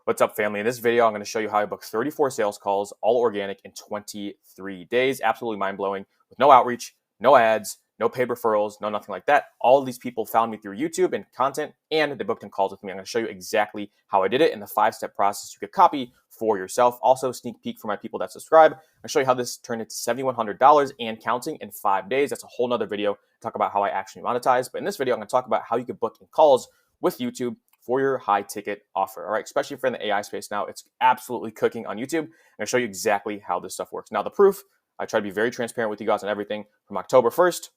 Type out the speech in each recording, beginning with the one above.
What's up, family? In this video, I'm going to show you how I booked 34 sales calls, all organic, in 23 days. Absolutely mind-blowing, with no outreach, no ads, no paid referrals, no nothing like that. All of these people found me through YouTube and content, and they booked in calls with me. I'm going to show you exactly how I did it and the 5-step process you could copy for yourself. Also, sneak peek for my people that subscribe. I'll show you how this turned into $7,100 and counting in 5 days. That's a whole nother video to talk about how I actually monetize. But in this video, I'm going to talk about how you could book in calls with YouTube for your high ticket offer. All right, especially if you're in the AI space now, it's absolutely cooking on YouTube. I'm gonna show you exactly how this stuff works. Now, the proof, I try to be very transparent with you guys on everything from October 1st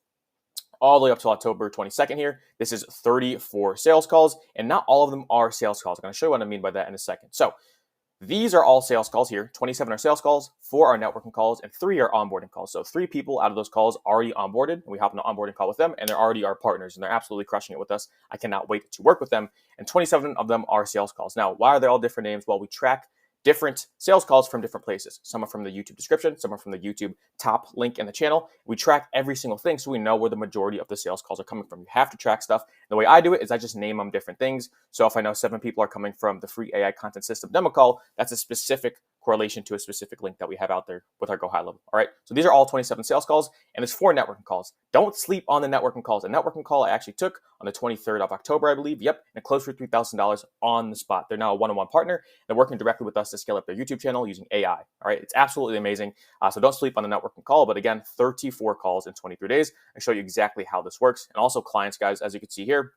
all the way up to October 22nd here. This is 34 sales calls, and not all of them are sales calls. I'm gonna show you what I mean by that in a second. So these are all sales calls here. 27 are sales calls, 4 are networking calls, and 3 are onboarding calls. So 3 people out of those calls already onboarded, and we hop on an onboarding call with them, and they're already our partners, and they're absolutely crushing it with us. I cannot wait to work with them. And 27 of them are sales calls. Now, why are they all different names? Well, we track different sales calls from different places. Some are from the YouTube description, some are from the YouTube top link in the channel. We track every single thing so we know where the majority of the sales calls are coming from. You have to track stuff. The way I do it is I just name them different things. So if I know 7 people are coming from the free AI content system demo call, that's a specific correlation to a specific link that we have out there with our Go High level. All right. So these are all 27 sales calls, and there's 4 networking calls. Don't sleep on the networking calls. A networking call I actually took on the 23rd of October, I believe. Yep. And it closed for $3,000 on the spot. They're now a one-on-one partner. They're working directly with us to scale up their YouTube channel using AI. All right. It's absolutely amazing. So don't sleep on the networking call. But again, 34 calls in 23 days. I show you exactly how this works. And also clients, guys, as you can see here,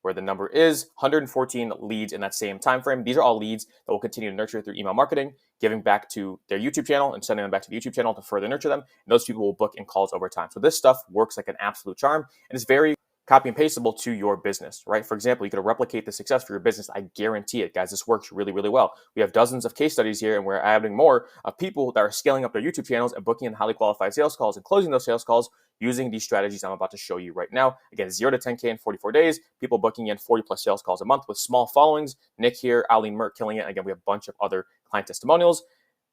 where the number is 114 leads in that same time frame. These are all leads that will continue to nurture through email marketing, giving back to their YouTube channel and sending them back to the YouTube channel to further nurture them. And those people will book in calls over time. So this stuff works like an absolute charm, and it's very copy and pasteable to your business, right? For example, you could replicate the success for your business. I guarantee it, guys. This works really, really well. We have dozens of case studies here, and we're adding more of people that are scaling up their YouTube channels and booking in highly qualified sales calls and closing those sales calls using these strategies I'm about to show you right now. Again, 0 to 10K in 44 days, people booking in 40 plus sales calls a month with small followings. Nick here, Eileen Merck killing it. Again, we have a bunch of other client testimonials.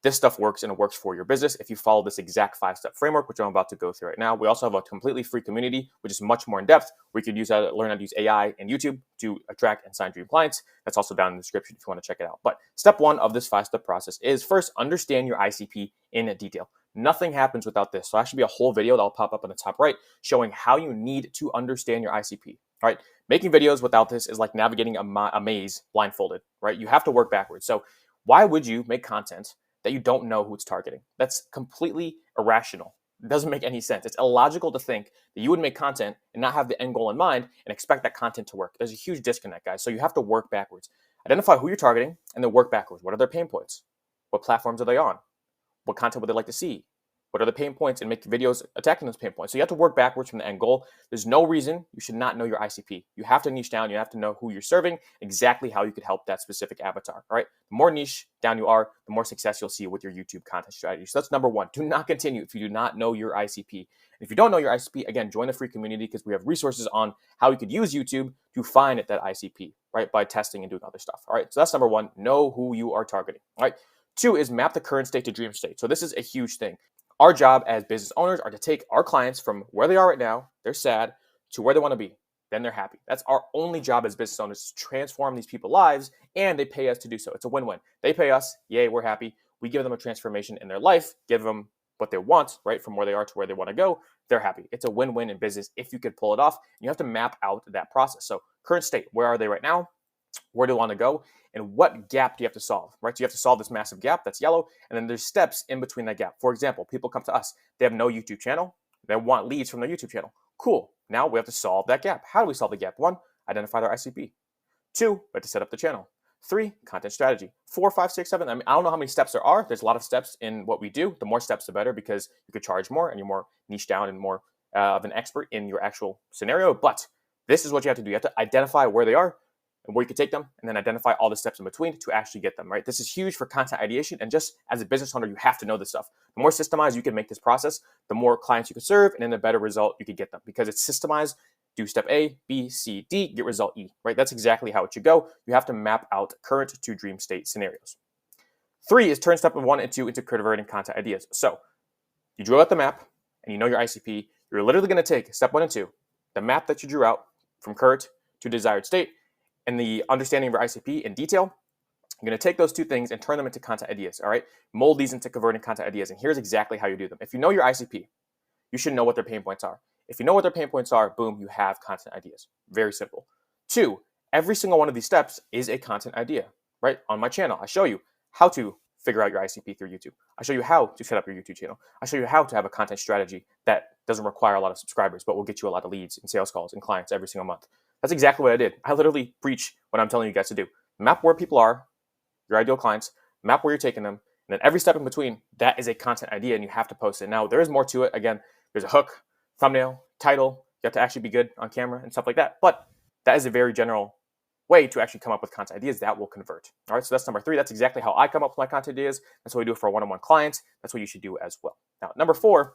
This stuff works, and it works for your business if you follow this exact 5-step framework, which I'm about to go through right now. We also have a completely free community, which is much more in depth, where you could learn how to use AI and YouTube to attract and sign dream clients. That's also down in the description if you want to check it out. But step 1 of this 5-step process is first understand your ICP in detail. Nothing happens without this. So that should be a whole video that'll pop up on the top right showing how you need to understand your ICP. All right. Making videos without this is like navigating a maze blindfolded, right? You have to work backwards. So why would you make content that you don't know who it's targeting? That's completely irrational. It doesn't make any sense. It's illogical to think that you would make content and not have the end goal in mind and expect that content to work. There's a huge disconnect, guys. So you have to work backwards. Identify who you're targeting and then work backwards. What are their pain points? What platforms are they on? What content would they like to see? What are the pain points, and make videos attacking those pain points? So you have to work backwards from the end goal. There's no reason you should not know your ICP. You have to niche down. You have to know who you're serving, exactly how you could help that specific avatar. All right. The more niche down you are, the more success you'll see with your YouTube content strategy. So that's number 1. Do not continue if you do not know your ICP. And if you don't know your ICP, again, join the free community because we have resources on how you could use YouTube to find that ICP, right, by testing and doing other stuff. All right. So that's number 1. Know who you are targeting. All right. 2 is map the current state to dream state. So this is a huge thing. Our job as business owners are to take our clients from where they are right now, they're sad, to where they want to be. Then they're happy. That's our only job as business owners, to transform these people's lives, and they pay us to do so. It's a win-win. They pay us, yay, we're happy. We give them a transformation in their life, give them what they want, right, from where they are to where they want to go. They're happy. It's a win-win in business if you could pull it off. You have to map out that process. So current state, where are they right now? Where do you want to go? And what gap do you have to solve, right? So you have to solve this massive gap that's yellow, and then there's steps in between that gap. For example, people come to us. They have no YouTube channel. They want leads from their YouTube channel. Cool. Now we have to solve that gap. How do we solve the gap? 1, identify their ICP. 2, we have to set up the channel. 3, content strategy. 4, 5, 6, 7. I mean, I don't know how many steps there are. There's a lot of steps in what we do. The more steps, the better, because you could charge more and you're more niche down and more of an expert in your actual scenario. But this is what you have to do. You have to identify where they are and where you can take them, and then identify all the steps in between to actually get them, right? This is huge for content ideation, and just as a business owner, you have to know this stuff. The more systemized you can make this process, the more clients you can serve, and then the better result you can get them, because it's systemized. Do step A, B, C, D, get result E, right? That's exactly how it should go. You have to map out current to dream state scenarios. 3 is turn step 1 and 2 into converting content ideas. So you drew out the map, and you know your ICP. You're literally going to take step 1 and 2, the map that you drew out from current to desired state, and the understanding of your ICP in detail, You're going to take those two things and turn them into content ideas, all right? Mold these into converting content ideas, and here's exactly how you do them. If you know your ICP, you should know what their pain points are. If you know what their pain points are, boom, you have content ideas. Very simple. 2, every single one of these steps is a content idea, right? On my channel, I show you how to figure out your ICP through YouTube. I show you how to set up your YouTube channel. I show you how to have a content strategy that doesn't require a lot of subscribers, but will get you a lot of leads and sales calls and clients every single month. That's exactly what I did. I literally preach what I'm telling you guys to do. Map where people are, your ideal clients, map where you're taking them, and then every step in between, that is a content idea, and you have to post it. Now, there is more to it. Again, there's a hook, thumbnail, title. You have to actually be good on camera and stuff like that. But that is a very general way to actually come up with content ideas that will convert. All right, so that's number 3. That's exactly how I come up with my content ideas. That's what we do for one-on-one clients. That's what you should do as well. Now, number 4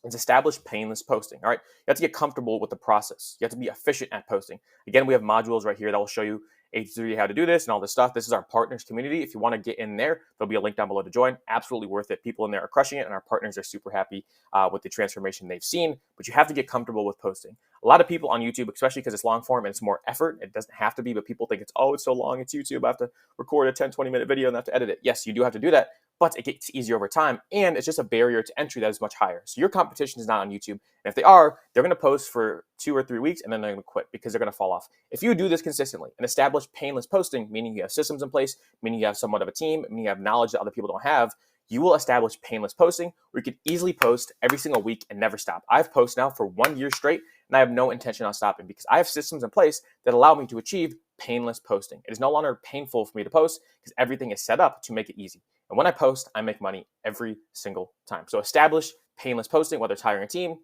is establish painless posting. All right, you have to get comfortable with the process. You have to be efficient at posting. Again, we have modules right here that will show you A3 how to do this and all this stuff. This is our partners community. If you want to get in there, there'll be a link down below to join. Absolutely worth it. People in there are crushing it, and our partners are super happy with the transformation they've seen. But you have to get comfortable with posting. A lot of people on YouTube, especially because it's long form and it's more effort, it doesn't have to be, but people think it's so long, it's YouTube, I have to record a 10, 20-minute video and I have to edit it. Yes, you do have to do that, but it gets easier over time, and it's just a barrier to entry that is much higher. So your competition is not on YouTube, and if they are, they're going to post for 2 or 3 weeks, and then they're going to quit because they're going to fall off. If you do this consistently and establish painless posting, meaning you have systems in place, meaning you have somewhat of a team, meaning you have knowledge that other people don't have, you will establish painless posting where you can easily post every single week and never stop. I've posted now for 1 year straight, and I have no intention on stopping because I have systems in place that allow me to achieve painless posting. It is no longer painful for me to post because everything is set up to make it easy. And when I post, I make money every single time. So establish painless posting, whether it's hiring a team,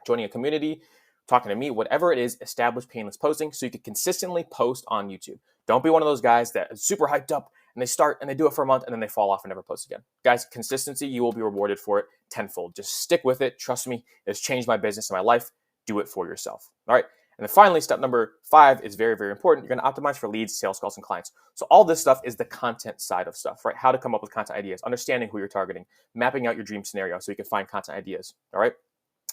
joining a community, talking to me, whatever it is, establish painless posting so you can consistently post on YouTube. Don't be one of those guys that is super hyped up and they start and they do it for a month and then they fall off and never post again. Guys, consistency, you will be rewarded for it tenfold. Just stick with it. Trust me, it's changed my business and my life. Do it for yourself. All right. And then finally, step number 5 is very, very important. You're going to optimize for leads, sales calls, and clients. So all this stuff is the content side of stuff, right? How to come up with content ideas, understanding who you're targeting, mapping out your dream scenario so you can find content ideas. All right.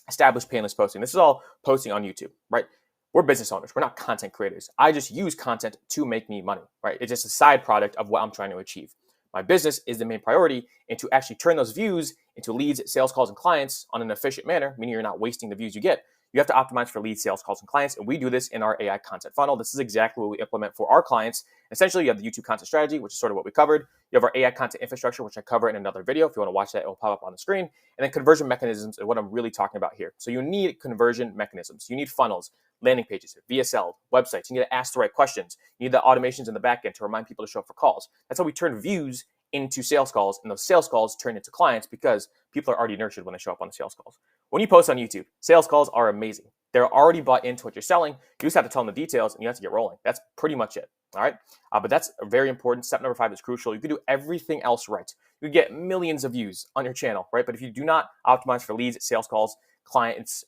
Establish painless posting. This is all posting on YouTube, right? We're business owners. We're not content creators. I just use content to make me money, right? It's just a side product of what I'm trying to achieve. My business is the main priority, and to actually turn those views into leads, sales calls, and clients on an efficient manner, meaning you're not wasting the views you get, you have to optimize for leads, sales calls, and clients. And we do this in our AI content funnel. This is exactly what we implement for our clients. Essentially, you have the YouTube content strategy, which is sort of what we covered. You have our AI content infrastructure, which I cover in another video. If you want to watch that, it will pop up on the screen. And then conversion mechanisms is what I'm really talking about here. So you need conversion mechanisms. You need funnels, landing pages, VSL, websites. You need to ask the right questions. You need the automations in the back end to remind people to show up for calls. That's how we turn views into sales calls, and those sales calls turn into clients because people are already nurtured when they show up on the sales calls. When you post on YouTube, sales calls are amazing. They're already bought into what you're selling. You just have to tell them the details and you have to get rolling. That's pretty much it. All right. But that's very important. Step number 5 is crucial. You can do everything else right. You get millions of views on your channel, right? But if you do not optimize for leads, sales calls, clients,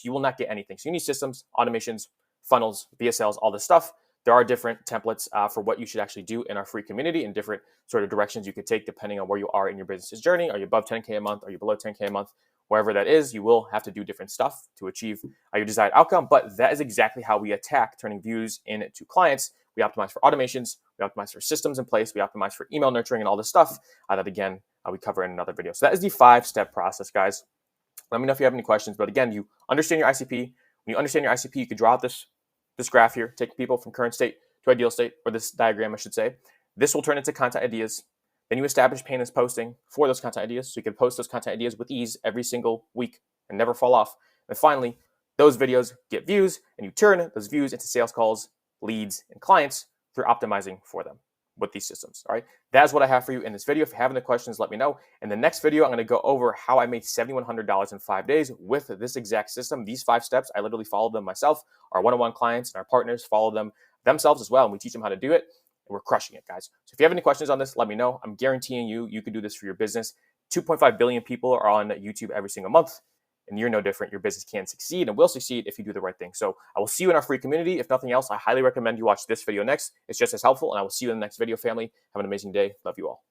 you will not get anything. So you need systems, automations, funnels, VSLs, all this stuff. There are different templates for what you should actually do in our free community and different sort of directions you could take depending on where you are in your business's journey. Are you above 10K a month? Are you below 10K a month? Wherever that is, you will have to do different stuff to achieve your desired outcome. But that is exactly how we attack turning views into clients. We optimize for automations. We optimize for systems in place. We optimize for email nurturing and all this stuff that, again, we cover in another video. So that is the 5-step process, guys. Let me know if you have any questions. But again, you understand your ICP. When you understand your ICP, you can draw out this graph here, take people from current state to ideal state, or this diagram, I should say. This will turn into content ideas. Then you establish painless posting for those content ideas, so you can post those content ideas with ease every single week and never fall off. And finally, those videos get views, and you turn those views into sales calls, leads, and clients through optimizing for them with these systems. All right, that's what I have for you in this video. If you have any questions, let me know. In the next video, I'm going to go over how I made $7,100 in 5 days with this exact system. These 5 steps, I literally followed them myself. Our one-on-one clients and our partners follow them themselves as well, and we teach them how to do it. We're crushing it, guys. So if you have any questions on this, let me know. I'm guaranteeing you can do this for your business. 2.5 billion people are on YouTube every single month, and you're no different. Your business can succeed and will succeed if you do the right thing. So I will see you in our free community. If nothing else, I highly recommend you watch this video next. It's just as helpful, and I will see you in the next video, family. Have an amazing day. Love you all.